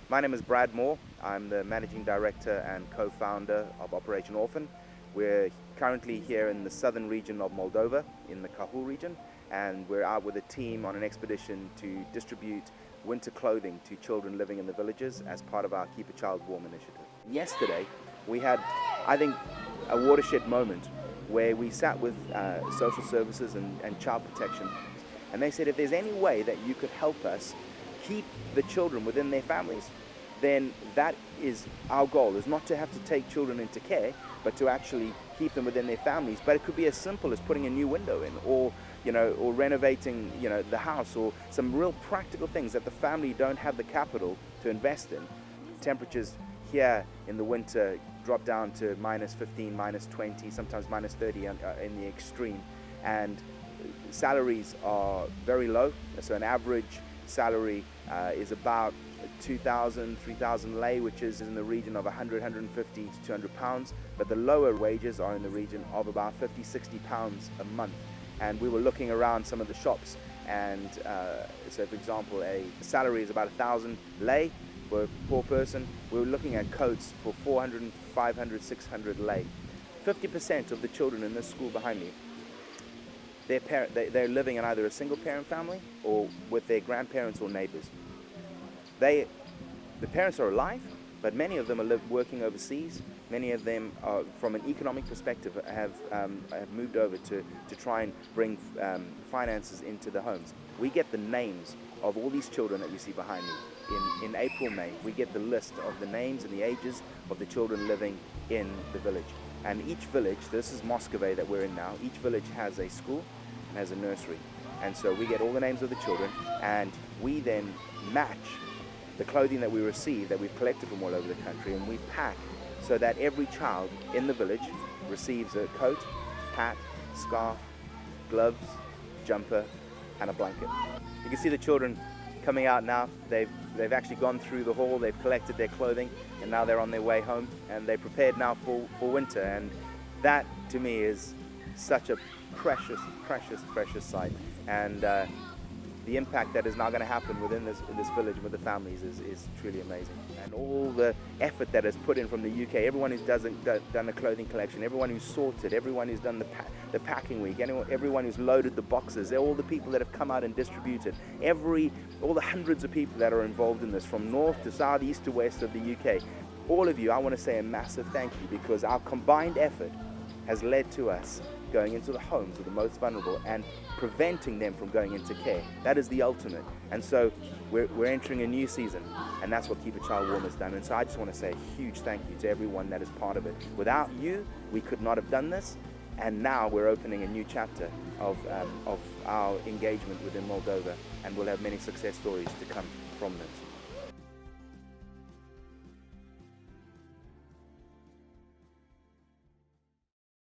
My name is Brad Moore. I'm the Managing Director and co-founder of Operation Orphan. We're currently here in the southern region of Moldova, in the Cahul region, and we're out with a team on an expedition to distribute winter clothing to children living in the villages as part of our Keep a Child Warm initiative. Yesterday, we had, I think, a watershed moment where we sat with social services and child protection, and they said if there's any way that you could help us keep the children within their families, then that is our goal, is not to have to take children into care, but to actually keep them within their families. But it could be as simple as putting a new window in, or or renovating the house, or some real practical things that the family don't have the capital to invest in. Temperatures here in the winter drop down to -15, -20, sometimes -30 in the extreme, and salaries are very low. So an average salary is about 2,000, 3,000 lei, which is in the region of 100, 150 to 200 pounds, but the lower wages are in the region of about 50, 60 pounds a month. And we were looking around some of the shops, and so for example, a salary is about 1,000 lei for a poor person. We were looking at coats for 400, 500, 600 lei. 50% of the children in this school behind me, they're living in either a single parent family or with their grandparents or neighbors. The parents are alive, but many of them are working overseas. Many of them, from an economic perspective, have moved over to try and bring finances into the homes. We get the names of all these children that you see behind me. In April, May, we get the list of the names and the ages of the children living in the village. And each village, this is Muscovy that we're in now, each village has a school and has a nursery. And so we get all the names of the children, and we then match the clothing that we receive, that we've collected from all over the country, and we pack so that every child in the village receives a coat, hat, scarf, gloves, jumper, and a blanket. You can see the children coming out now. They've actually gone through the hall, they've collected their clothing, and now they're on their way home, and they're prepared now for winter. And that, to me, is such a precious, precious, precious sight. And the impact that is now going to happen within this village with the families is truly amazing. And all the effort that is put in from the UK, everyone who's done a clothing collection, everyone who's sorted, everyone who's done the packing week, everyone who's loaded the boxes, all the people that have come out and distributed, all the hundreds of people that are involved in this, from north to south, east to west of the UK. All of you, I want to say a massive thank you, because our combined effort has led to us going into the homes of the most vulnerable and preventing them from going into care. That is the ultimate. And so we're entering a new season, and that's what Keep a Child Warm has done. And so I just want to say a huge thank you to everyone that is part of it. Without you, we could not have done this, and now we're opening a new chapter of our engagement within Moldova, and we'll have many success stories to come from this.